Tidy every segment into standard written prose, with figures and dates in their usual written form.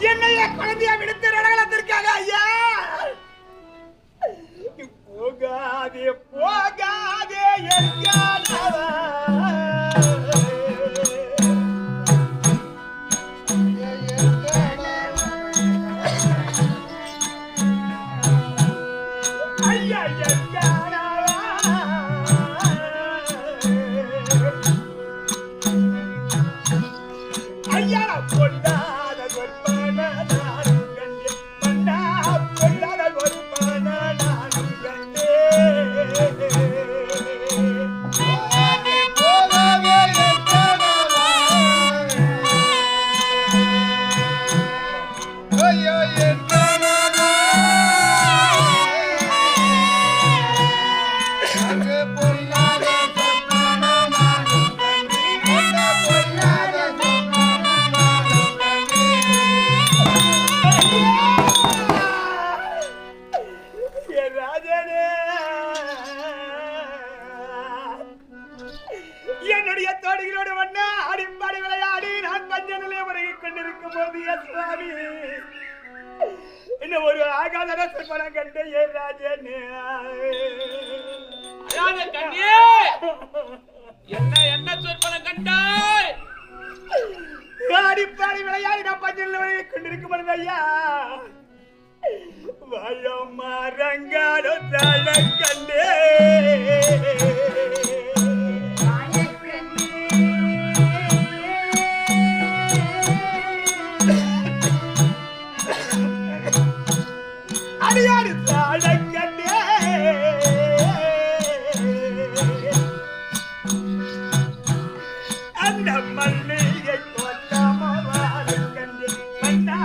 என்னைய குழந்தைய விடுத்து ரணகளத்திற்காக ஐயா போகாதே போகாதே என்கானவா ஐயா என்கானவா ஐயா பொன்னாத கொற்பன நானும் கண்டே பொன்னா பொன்னாத கொற்பன நானும் கண்டே என்னுடைய தோடிகளோடு வண்ணா அடிப்பாடி விளையாடி நான் பஞ்ச நிலையை உறகிக் கொண்டிருக்கும் போது சுவாமி இன்னும் ஒரு ஆகாத பணம் கண்டு ஏன் ராஜனே என்ன என்ன சொற்பனம் கண்டாய்? அடிப்பாடி விளையாடி நான் பஞ்ச நிலை உறகிக் கொண்டிருக்கும் பொழுது ஐயா வயமரங்காலோ தழ கண்டே அடியாடி தழ கண்டே அந்த மல்லிகை கொட்டாம வாழ கண்டே மன்னா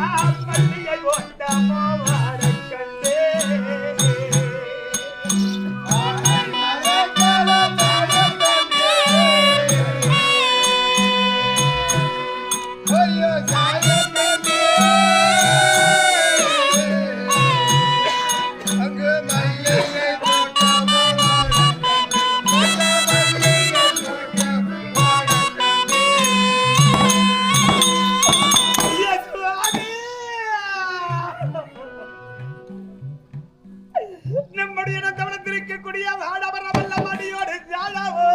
மல்லிகை கொட்டாம வாழ கண்டே நம்முடைய கவனத்தில் இருக்கக்கூடிய வாடவரவல்லமடியோடு ஜாலவோ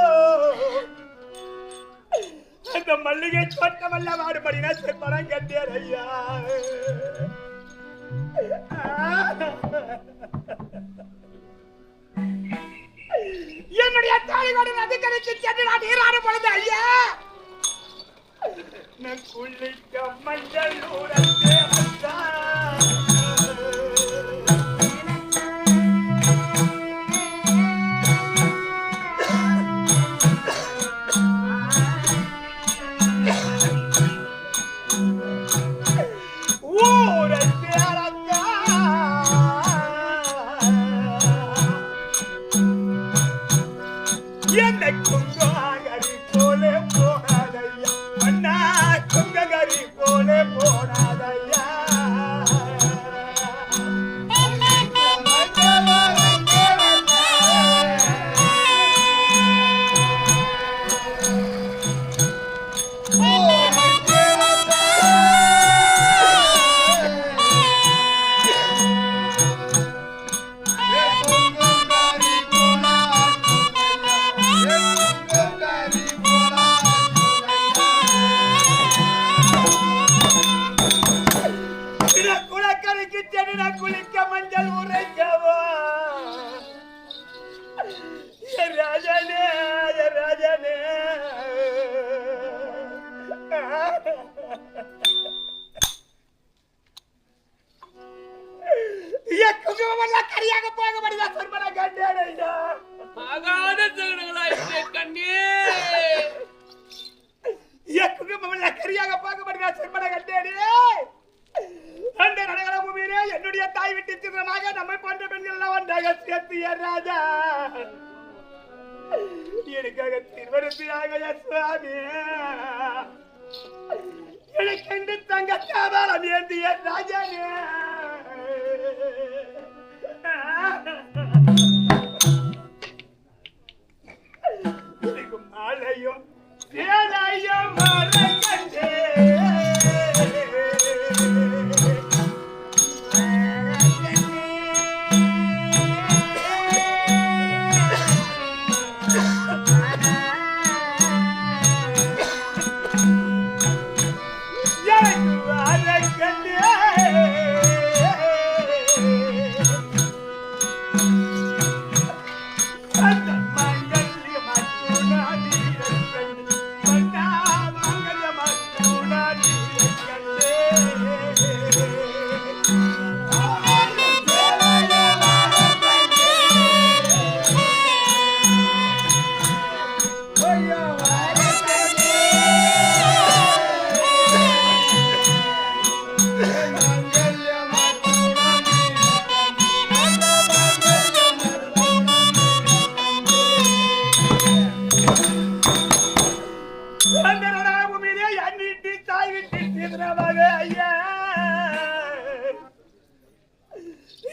அந்த மல்லிகை தோட்டமல்ல வாடுபடினா செப்பரம் கட்டியார் ஐயா என்னுடைய தாலிகோடு நதிக்கரைக்கு சென்று நான் நீராடும் பொழுது ஐயா நான் குளிக்க மஞ்சள் ஊரத்தே குங்ககரி போலே போனாதையா அண்ணா குங்ககரி போலே போனாதையா கடலுக்கு சென்று நான் குளிக்க மஞ்சள் உரைக்கவோ ராஜனே ராஜனே குங்குமம் கரியாக போக முடியா சொற்பன கண்டேன் ஆகாத சகனங்களாயிற்றே கண்ணே குங்குமம் கரியாக போக முடியா சொற்பன கண்டேனே அந்த நடகர பூமியிலே என்னுடைய தாய் விட்டு சித்திரமாக நம்மை போன்ற பெண்கள் எல்லாம் ஒன்றாக சேர்த்திய ராஜா எனக்காக திருவருத்தியாக சுவாமி எனக்கு தங்க தாபாலம் ஏந்திய ராஜானே மாலையும் சேலையும் கண்டே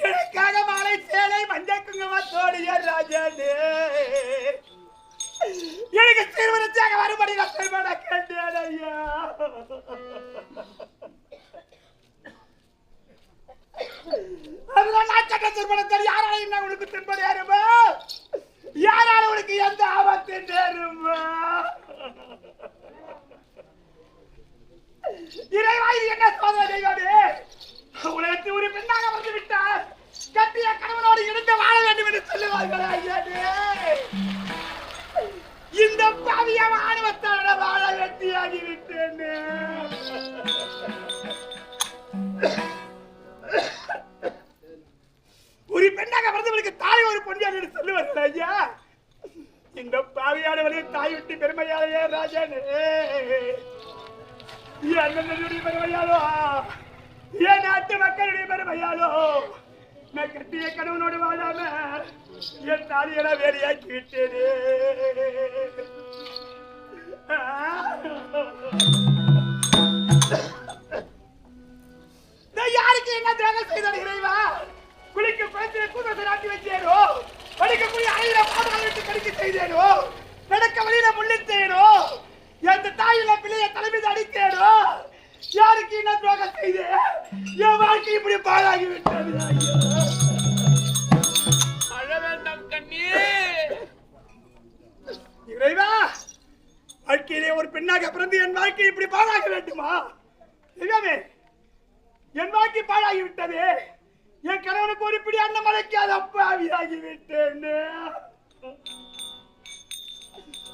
எனக்காக மாலை சேலை மஞ்சள் குங்குமத்தோடிய ராஜனே எனக்கு திருமணத்தாக வரும்படி நான் கேட்டேன் ஐயா அதெல்லாம் நான் சட்ட திருமணத்தில் யாரால என்ன உனக்கு திரும்ப நேருமா யாரால உனக்கு எந்த ஆபத்து நேருமா இறைவா இது என்ன சோதனை தெய்வமே உலகத்தில் ஒரு பெண்ணாக வந்து விட்டார் கட்டிய கணவனோடு இணைந்து வாழ வேண்டும் என்று சொல்லுவார்களே ஐயானே இந்த பாவிய ஆணவத்தோட வாழ வெட்டியாகி விட்டேன் ஒரு பெண்ணாக பிறந்தவளுக்கு தாய் ஒரு பொன்னியார் என்று சொல்லுவார்கள் ஐயா இந்த பாவியானவளே தாய் விட்டு பெருமையாளையே ராஜனே என்னுடைய பெருமையாலோ என் நாட்டு மக்களுடைய பெருமையாலோ நான் கட்டிய கணவனோடு வாழாம என் தாலியெல்லாம் வேலையாக்கி விட்டேனே யாருக்கு என்ன தியாகம் செய்தார் இறைவா குளிக்க குளத்திலே கூட்டத்தை நாட்டி வச்சேனோ படிக்கக்கூடிய அனைவர பாடங்களை விட்டு கடிக்க செய்தேனோ நடக்க வழியில முள்ளித்தேனோ எந்த தாயில பிள்ளைய தலைமீது அடித்தேனோ யாருக்கு என்ன துரோகம் செய்து என் வாழ்க்கை இப்படி பாழாகி விட்டது அழ வேண்டாம் கண்ணே இறைவா வாழ்க்கையிலே ஒரு பெண்ணாக பிறந்து என் வாழ்க்கை இப்படி பாழாக வேண்டுமா தெய்வமே என் வாழ்க்கை பாழாகி விட்டது என் கணவனுக்கு ஒரு பிடி அன்னம் அழைக்காத அப்பாவியாகி விட்டேன்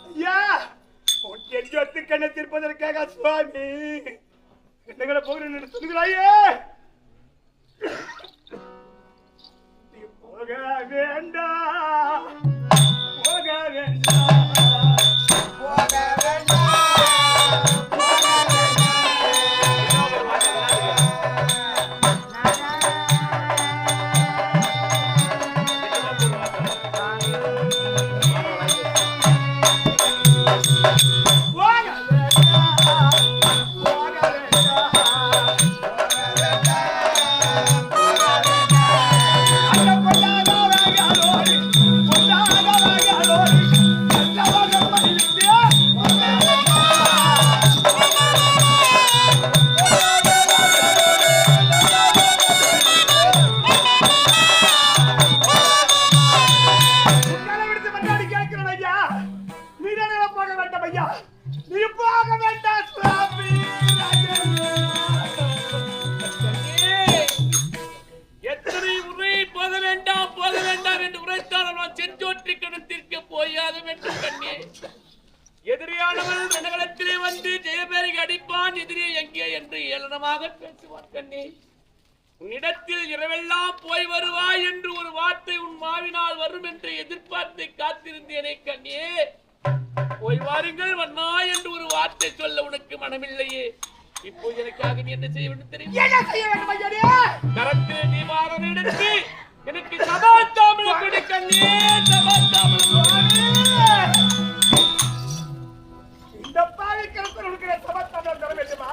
ஐயா கண்ணை தீர்ப்பதற்காக சுவாமி என்னங்களை போகிறேன் சொல்லுகிறாயே போக வேண்டாம் போக வேண்டாம் போக வேண்டாம் மனமெல்லாம் போய் வருவாய் என்று ஒரு வார்த்தை உன் மாவினால் வரும் என்று எதிர்பார்த்து காத்திருந்தேனே கண்ணே. போய் வாருங்கள் வண்ணா என்று ஒரு வார்த்தை சொல்ல உனக்கு மனமில்லையே. இப்போ எனக்காக நீ என்ன செய்ய வேண்டும் தெரியும்? என்ன செய்ய வேண்டும் ஐயனே? கரத்திலே தீபாராதனை எடுத்து எனக்கு சபாத்தாமலை கொடு கண்ணே, சபாத்தாமலை. இந்த பாவிக்கிறதுக்கு உனக்கு சபாத்தாமலை தர வேண்டுமா?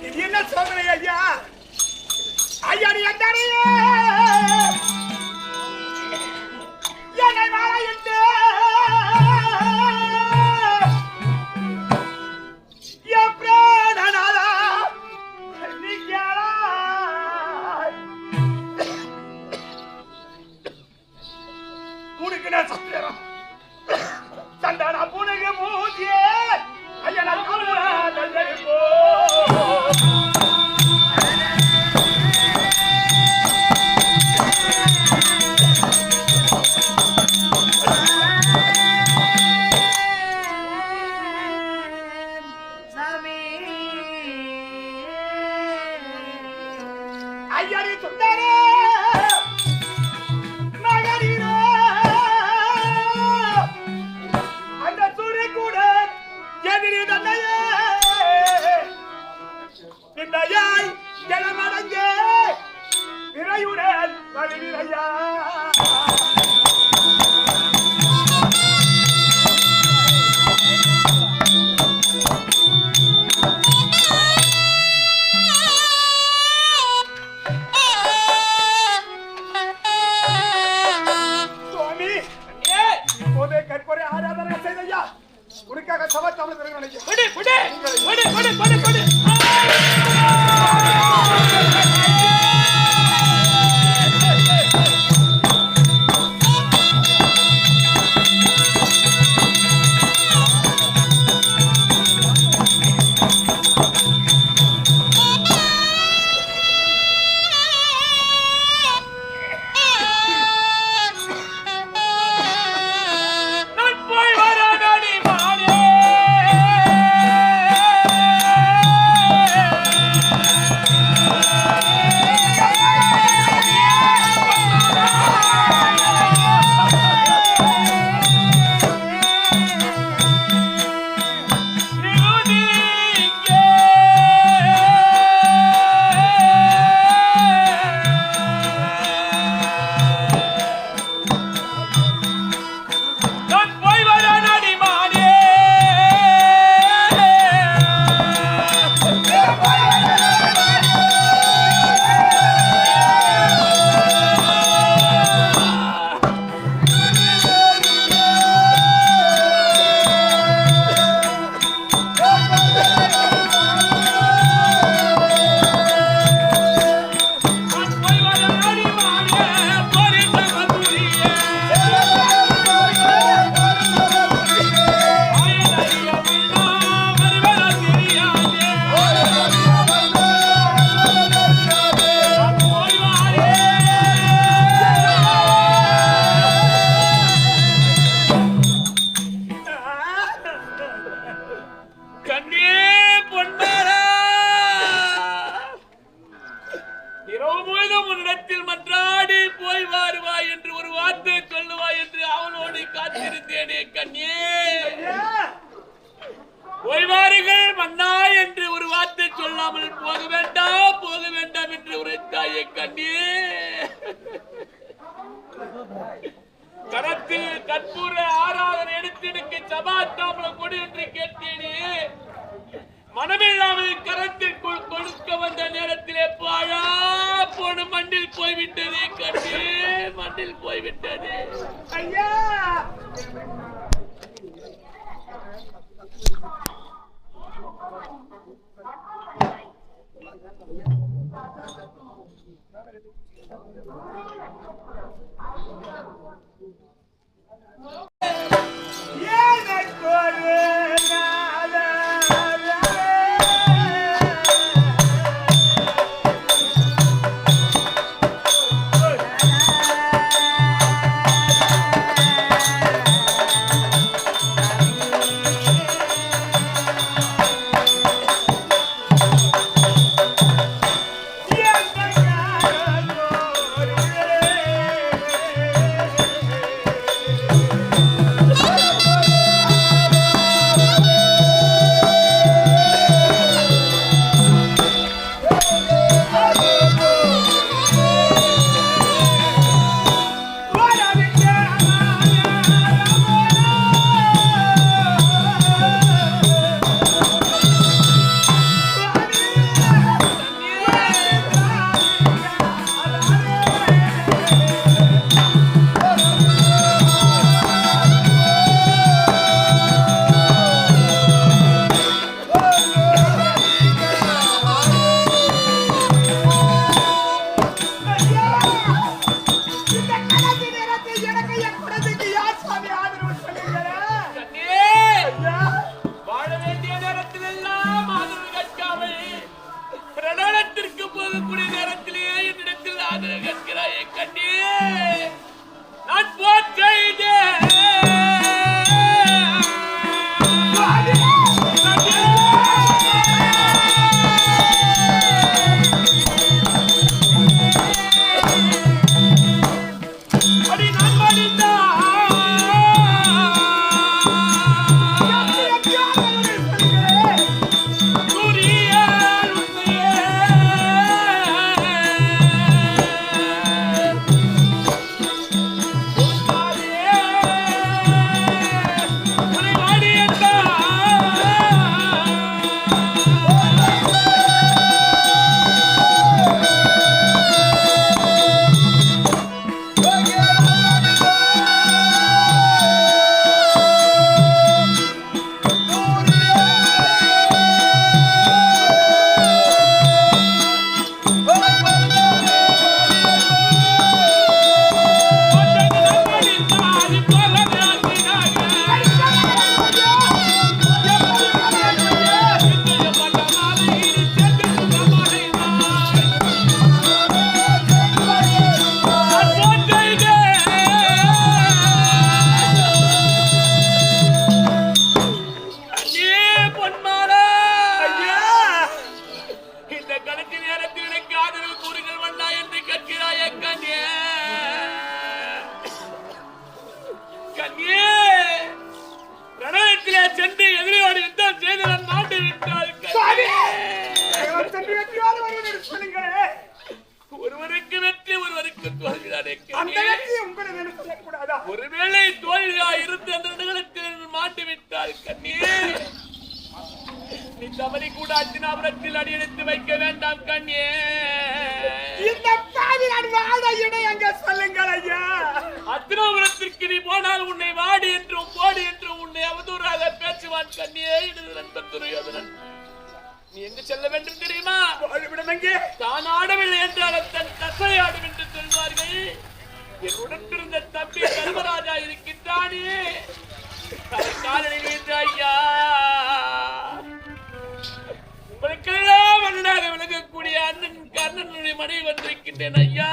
இது என்ன சோதனை ஐயா? ஐயா நீ அந்தாரையே என்னை வாழையிட்டு என் பிராணநாதா நீங்களா உனக்கு நான் சத்திரம் சண்டானா புனகு மூதியே ஐயா நான் தந்தை போ ஐயரி சுந்தரே மகரீரே அந்த சூரிய கூட எதிரி தந்தையே நின்னையாய் ஜலமடங்கே நிறையுடன் வலிமையா உனக்காக சபாத்தாமல் கரத்தில் கற்பூர ஆராதனை எடுத்து எனக்கு சபாத்தாமலை கொடு என்று கேட்டேனே. மனமில்லாமல் கரத்தில் கொடுக்க வந்த நேரத்திலே பாழா போன மண்ணில் போய்விட்டதே கண்ணே, மண்ணில் போய்விட்டதே ஐயா. Yeah. ஆதரவு கேட்கிறாய் கண்ணே நான் போற்றேன் ஒருவருக்கு வெற்றி ஒருவருக்கு தோல்விதானே. ஒருவேளை தோல்வியா இருந்து அந்த நிகழ்ச்சி மாட்டிவிட்டால் கண்ணே நீ தவறி கூட அத்தினாபுரத்தில் அடியெடுத்து வைக்க வேண்டாம் கண்ணே. இந்த பாவி நான் வாட இடை அங்க சொல்லுங்கள் ஐயா. அத்தினாபுரத்திற்கு நீ போனால் உன்னை வாடி என்றும் போடி என்றும் உன்னை அவதூறாக பேசுவான் கண்ணே. இது நண்பன் துரியோதனன். நீ எங்கு செல்ல வேண்டும் தெரியுமா? தான் ஆடவில்லை என்றால் தன் தசை ஆடும் என்று சொல்வார்கள். என் உடன்பிருந்த தம்பி தர்மராஜா இருக்கின்றானே காலனில் என்று ஐயா உங்களுக்கெல்லாம் மன்னனாக விளங்கக்கூடிய அண்ணன் கர்ணனுடைய மனைவி வந்திருக்கின்றேன் ஐயா.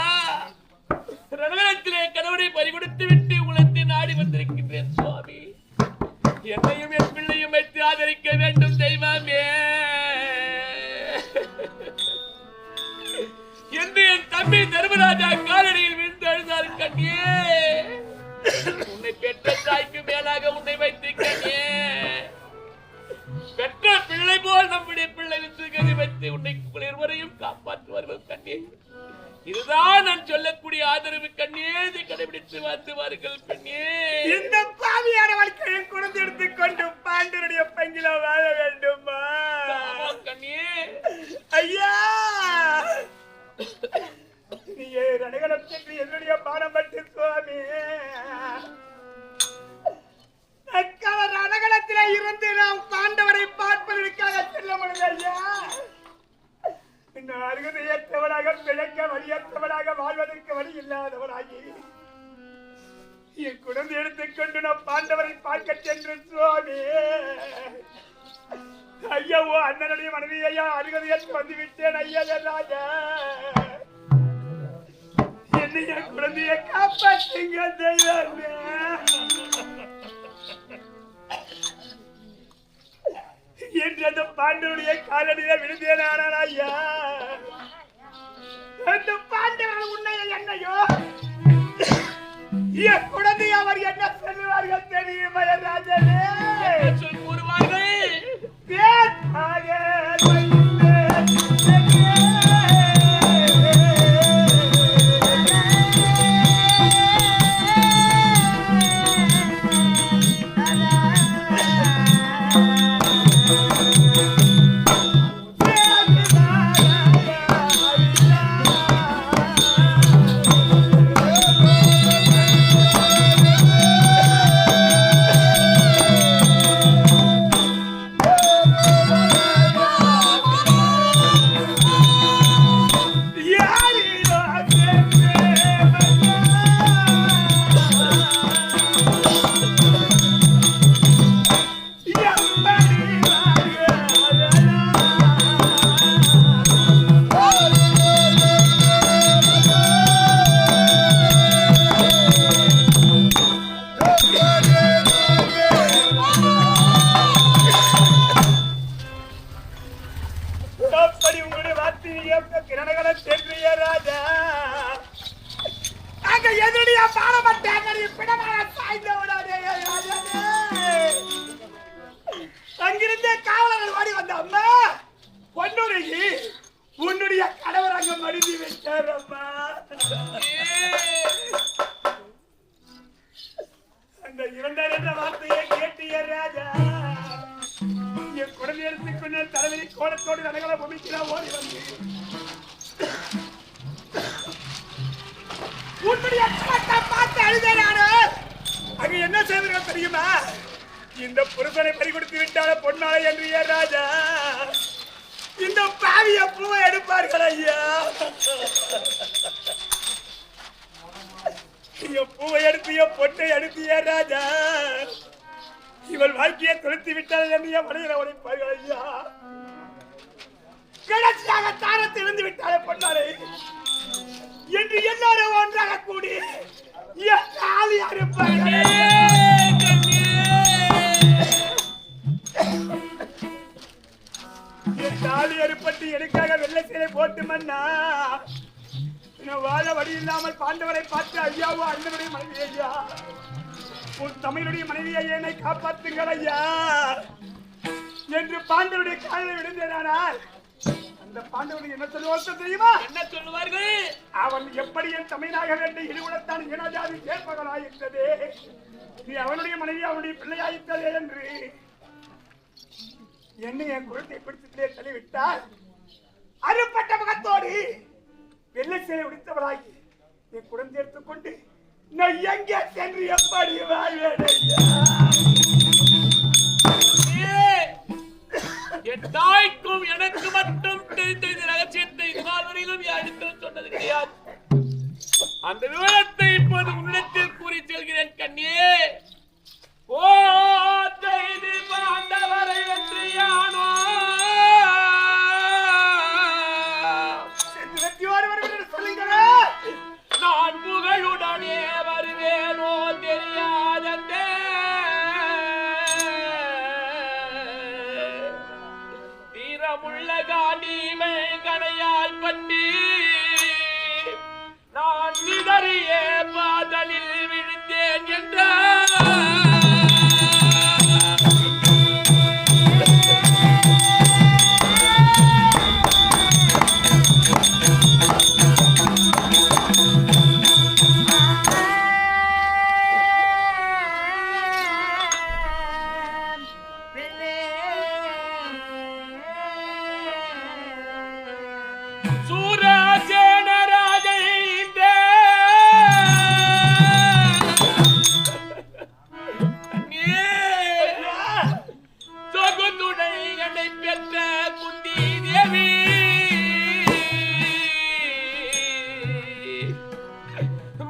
ரணகலத்திலே கணவனை பறிகொடுத்து விட்டு உலகத்தை நாடி வந்திருக்கின்றேன் சுவாமி. என்னையும் என் பிள்ளையும் வைத்து ஆதரிக்க வேண்டும் தெய்வமே என்று என் தம்பி தர்மராஜா காலடியில் விழுந்து அழுதார் கண்ணே. உன்னை பெற்ற தாய்க்கு மேலாக உன்னை வைத்து கண்ணே. பெற்ற பிள்ளை போல் நம்முடைய பிள்ளை விசுகதி வைத்து உன்னை இருவரையும் காப்பாற்றுவார்கள் கண்ணே. இதுதான் நான் சொல்லக்கூடிய ஆதரவு கண்ணே. இதை கடைபிடித்து வாழ்த்துவார்கள் கண்ணே. இந்த பாவியான வாழ்க்கையை குழந்தை எடுத்துக் கொண்டு பாண்டனுடைய பங்கில வாழ வேண்டுமா கண்ணே? ஐயா நீ ரணகலம் சென்று என்னுடைய பாடப்பட்டு சுவாமி ரணகலத்திலே இருந்து நாம் பாண்டவரை பார்ப்பதற்காக செல்ல முடியும் ஐயா. இந்த அருகதையற்றவனாக பிழைக்க வழியற்றவனாக வாழ்வதற்கு வழி இல்லாதவனாகி என் குழந்தை எடுத்துக்கொண்டு நான் பாண்டவரை பார்க்க சென்று சுவாமி. ஐயாவோ அண்ணனுடைய மனைவி ஐயா அருகதையற்று வந்து விட்டேன் ஐயா. ராஜா என்னைய குழந்தைய காப்பாற்றுங்க தெய்வமே. என்று அந்த பாண்டவனுடைய காலடியில விழுந்தேனானா ஐயா. அந்த பாண்டவன் உன்னைய என்னையோ என் குழந்தை அவர் என்ன சொல்லுவார்கள் தெரியுமா ராஜனே? கூறுவார்கள் உன்னுடைய அச்சமத்தை பார்த்து அழுதேனானோ அங்க என்ன செய்வீர்கள் தெரியுமா? இந்த புருஷனை பறிகொடுத்து விட்டால பொன்னாலை என்று ஏன் ராஜா இந்த பாவிய பூவை எடுப்பார்கள் ஐயா. பூவை எடுத்திய பொட்டை எடுத்திய ராஜா இவள் வாழ்க்கையை தொலைத்து விட்டாள் என்று என் மனைவியை உடைப்பார்கள் ஐயா. கடைசியாக தாரத்தை இழந்து விட்டாலே பொன்னாலை என்று எல்லாரும் ஒன்றாக கூடி தாலி அறுப்பட்டு எனக்காக வெள்ளை சேலை போட்டு மன்னா வாழ வழி இல்லாமல் பாண்டவரை பார்த்து ஐயாவோ அண்ணனுடைய மனைவி ஐயா உன் தமிழுடைய மனைவியை என்னை காப்பாற்றுங்கள் ஐயா என்று பாண்டவருடைய காலில் விழுந்தேனால் அந்த பாண்டவனுக்கு என்ன சொல்லுவார்கள் தெரியுமா? என்ன சொல்லுவார்கள்? அவன் எப்படி என் தமிழாக வேண்டும் இருகுலத்தான் இனஜாதி சேர்ப்பவனாயிருந்ததே நீ அவனுடைய மனைவி அவனுடைய பிள்ளையாயிருத்ததே என்று என்னை என் குழந்தை பிடித்ததிலே தள்ளிவிட்டால் அறுப்பட்ட முகத்தோடு வெள்ளை சேலை உடித்தவளாகி என் குழந்தை எடுத்துக்கொண்டு நான் எங்கே சென்று எப்படி வாழ்வேன்? என் தாய்க்கும் எனக்கு மட்டும் தெரிந்த இந்த ரகசியத்தை இதுநாள் வரையிலும் யாரிடத்தில் சொன்னது கிடையாது. அந்த விவரத்தை இப்போது உன்னிடத்தில் கூறி செல்கிறேன் கண்ணியே. ஓ தைதி பாண்டவரை வெற்றியானோ சொல்லுங்களே நான் புகழுடனே வருவேனோ தெரியாதே தீரமுள்ள காண்டீமை கணையால் பற்றி நான் சிதறிய பாதலில் விழுந்தேன் என்றார்.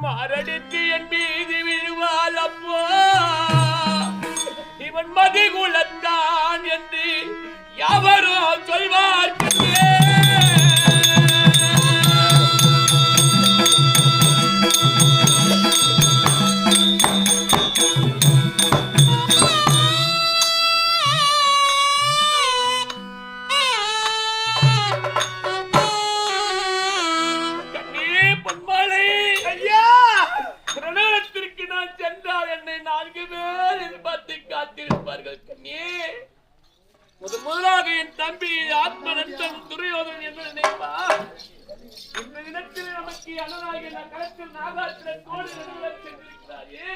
மாரடித்து என் மீது விழுவாள் அப்போ இவன் மதிகுலத்தான் என்று யாவரோ சொல்வார்கள். முதலாக என் தம்பி ஆத்மநந்தன் துரியோதனன் என்று நினைப்பா இந்த தினத்தில் நமக்கு அண்ணனாகிய களத்தில் நாகாசுரத்தோடு சென்றிருக்கிறாயே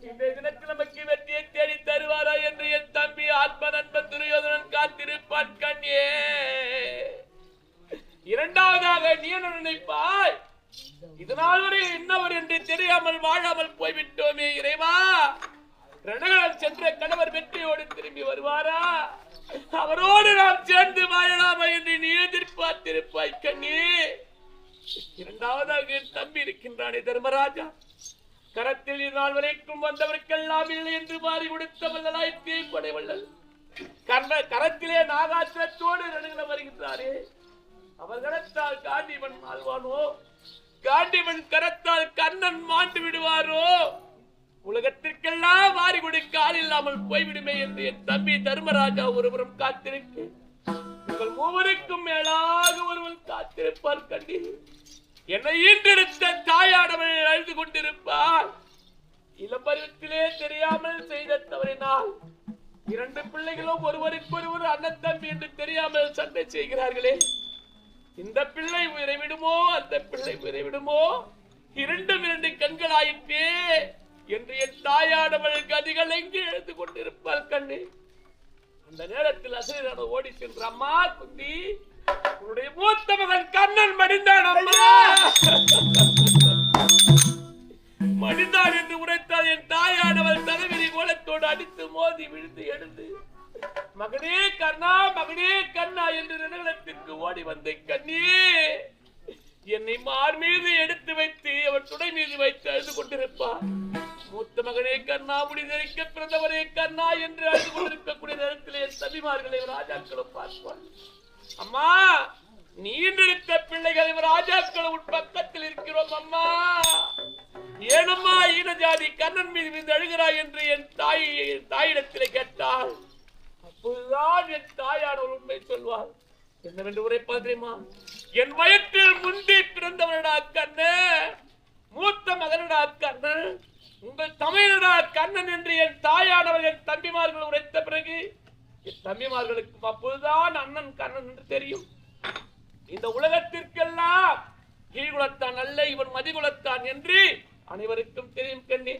இந்த தினத்தில் நமக்கு வெற்றியை தேடி தருவாரா என்று என் தம்பி ஆத்மநந்தன் துரியோதனன் காத்திருப்பான் கண்ணியே. இரண்டாவதாக நீ என்ன நினைப்பாய்? இதனால் வரை என்னவர் என்று தெரியாமல் வாழாமல் போய்விட்டோமே இறைவா. ரணகலம் சென்ற கணவர் வெற்றியோடு திரும்பி வருவாரா? அவரோடு நாம் சேர்ந்து வாழலாமா என்று நீ எதிர்பார்த்திருப்பாய் கண்ணே. இரண்டாவதாக என் தம்பி இருக்கின்றானே தர்மராஜா, கரத்தில் நாள் வரைக்கும் வந்தவருக்கெல்லாம் இல்லை என்று மாறி கொடுத்த வல்லலாய் தீப்படை வல்லல் கரத்திலே நாகாசுரத்தோடு ரணகலம் வருகின்றாரே, அவர் கரத்தால் காண்டிவன் ஆழ்வானோ, காண்டிவன் கரத்தால் கண்ணன் மாண்டு விடுவாரோ, உலகத்திற்கெல்லாம் வாரி கொடுக்க ஆள் இல்லாமல் போய்விடுமே என்று என் தம்பி தர்மராஜா ஒருவரும் காத்திருக்க உங்கள் மூவருக்கும் மேலாக ஒருவன் காத்திருப்பார் கண்டி. என்னை ஈன்றெடுத்த தாயானவள் அழுது கொண்டிருப்பார். இளம்பருவத்திலே தெரியாமல் செய்த தவறினால் இரண்டு பிள்ளைகளும் ஒருவருக்கொருவர் அண்ணன் தம்பி என்று தெரியாமல் சண்டை செய்கிறார்களே, இந்த பிள்ளை உயிரை விடுமோ அந்த பிள்ளை உயிரை விடுமோ, இரண்டும் இரண்டு கண்களாயிற்றே என்று என் தாயானவள் கதிகள் எங்கே எழுந்து கொண்டிருப்பாள் கண்ணே. அந்த நேரத்தில் அசைதான ஓடி சென்ற அம்மா குந்தி, உன்னுடைய மூத்த மகன் கண்ணன் மடிந்தான் அம்மா. மோதி விழுந்து எழுந்து மகனே கண்ணா மகனே கண்ணா என்று ரணகளத்திற்கு ஓடி வந்த கண்ணே என்னை மார் மீது எடுத்து வைத்து அவர் துணை மீது வைத்து அழுது கொண்டிருப்பார். மூத்த மகனே கண்ணா முடிதறிக்க பிறந்தவரே கண்ணா என்று அழுது கொண்டிருக்கக்கூடிய நேரத்திலே தம்பிமார்களை ராஜாக்களும் பார்ப்பார். அம்மா நீண்டெடுத்த பிள்ளைகள் ராஜாக்கள் உன் பக்கத்தில் இருக்கிறோம் அம்மா, ஏனம்மா ஈன ஜாதி கண்ணன் மீது விழுந்து அழுகிறாய் என்று என் தாயிடத்திலே கேட்டாள். அப்போதுதான் என் தாயானவர் உண்மை சொல்வார். என்னவென்று உரைப்பது தெரியுமா? என் வயிற்றில் முந்தி பிறந்தவனடா கண்ணன், மூத்த மகனடா கண்ணன், உங்கள் தமிழடா கண்ணன் என்று என் தாயானவர் என் தம்பிமார்கள் உரைத்த பிறகு என் தம்பிமார்களுக்கும் அப்போதுதான் அண்ணன் கண்ணன் என்று தெரியும். இந்த உலகத்திற்கெல்லாம் கீழ்குலத்தான் அல்ல இவன் மதிகுலத்தான் என்று அனைவருக்கும் தெரியும் கண்ணே.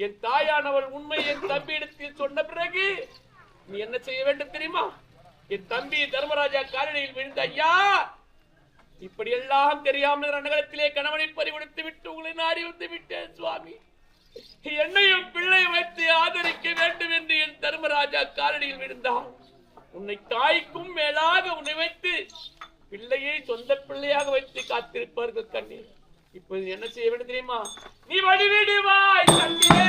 என் தாயானவள் உண்மை என் தம்பியிடத்தில் சொன்ன பிறகு நீ என்ன செய்ய வேண்டும் தெரியுமா? என் தம்பி தர்மராஜா காலடியில் விழுந்த ஐயா, இப்படியெல்லாம் தெரியாமல் ரணகளத்திலே கணவனை பறிகொடுத்து விட்டு உங்களை நாடி வந்து விட்டேன் சுவாமி, என்னையும் பிள்ளை வைத்து ஆதரிக்க வேண்டும் என்று என் தர்மராஜா காலடியில் விழுந்தார். உன்னை தாய்க்கும் மேலாக உன்னை வைத்து பிள்ளையை சொந்த பிள்ளையாக வைத்து காத்திருப்பார்கள் கண்ணே. இப்போது என்ன செய்ய வேண்டும் தெரியுமா? நீ வழிவிடுவாய் கண்ணே,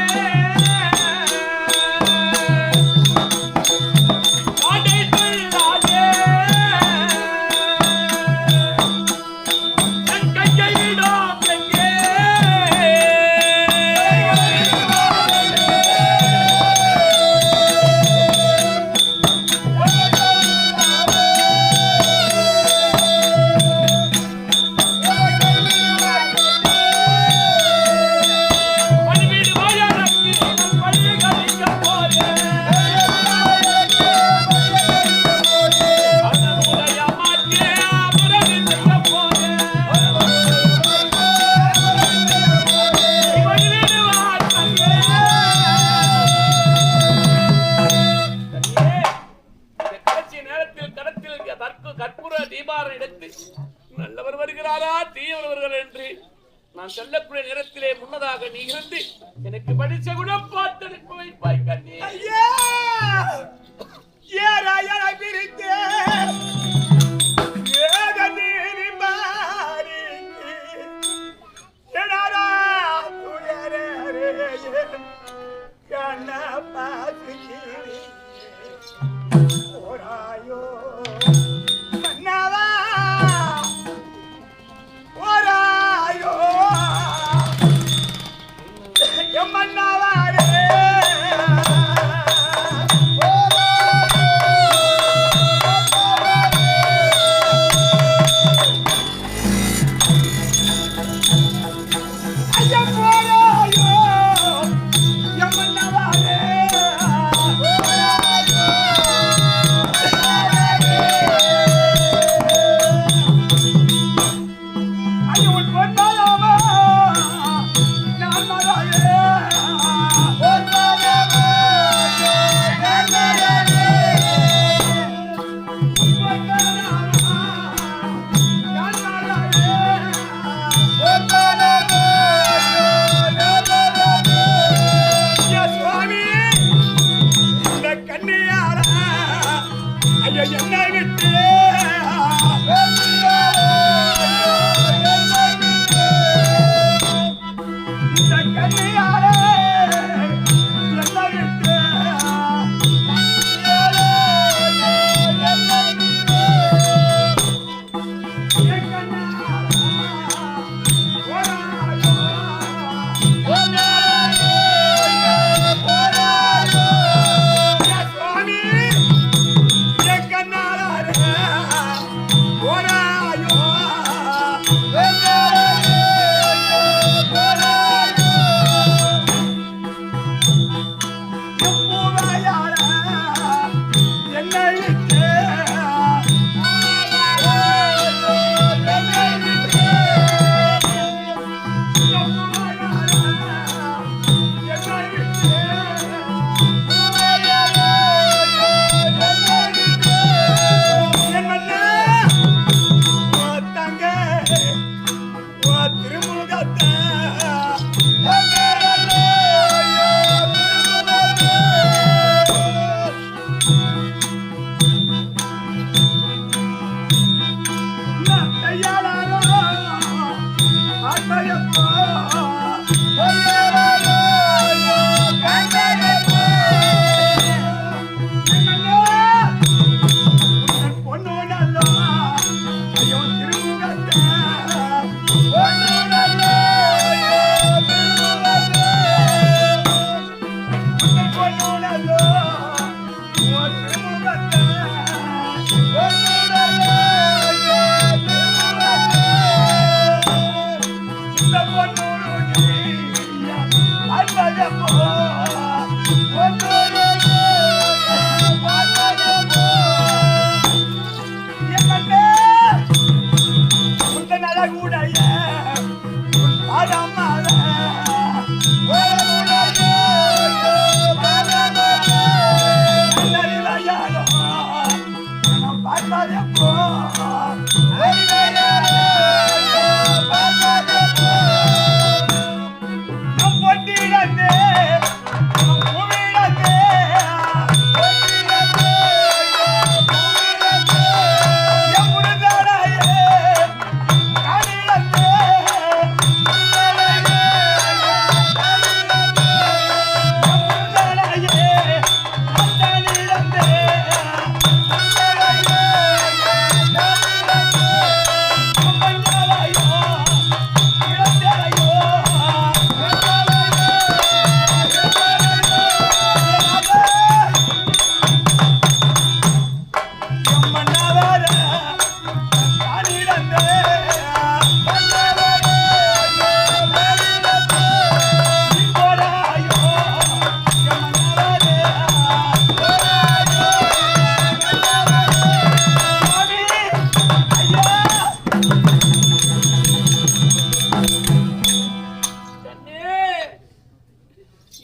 நல்லவர் வருகிறாரா தீயவர் என்று நான் சொல்லக்கூடிய நேரத்திலே முன்னதாக நீ இருந்து எனக்கு படிச்ச குணம் பார்த்து அனுப்பி வைப்பாய் கண்ணே. Yeah.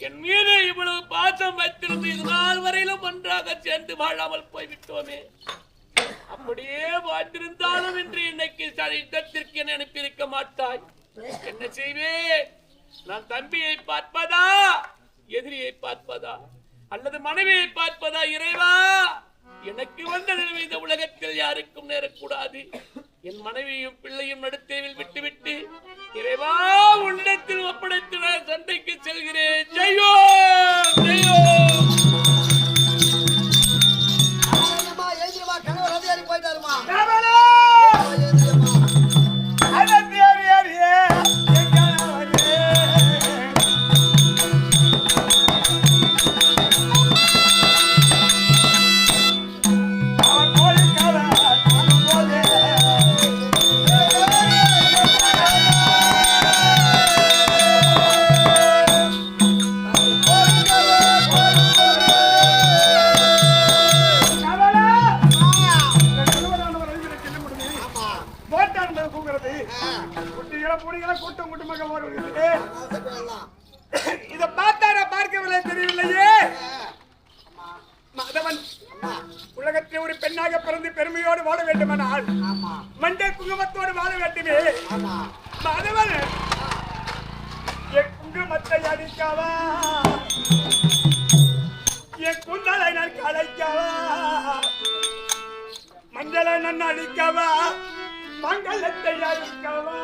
என் மீது இவ்வளவு பாசம் வைத்திருந்து இது நாள் வரையிலும் ஒன்றாக சேர்ந்து வாழாமல் போய்விட்டோமே. அப்படியே வாழ்ந்திருந்தாலும் இன்று இன்னைக்கு யுத்தத்திற்கு என்ன அனுப்பியிருக்க மாட்டாய். என்ன செய்வேன்? நான் தம்பியை பார்ப்பதா, எதிரியை பார்ப்பதா, அல்லது மனைவியை பார்ப்பதா? இறைவா, எனக்கு வந்த நிலைமை இந்த உலகத்தில் யாருக்கும் நேரக்கூடாது. என் மனைவியும் பிள்ளையும் நடுத்தேவில் விட்டுவிட்டு இறைவா உன்னிடத்தில் ஒப்படைத்து நான் சண்டைக்கு செல்கிறேன். ஜெயோ ஜெயோ. இத பார்த்தார பார்க்கவில்லை, தெரியவில்லையே. மாதவன் உலகத்தில் ஒரு பெண்ணாக பிறந்து பெருமையோடு வாழ வேண்டுமானால் மஞ்சள் குங்குமத்தோடு வாழ வேண்டுமே. மாதவன் என் குங்குமத்தை அடிக்கவா, என் குந்தலை நான் கலைக்கவா, மஞ்சளை நான் அடிக்கவா, மங்களத்தை அடிக்கவா.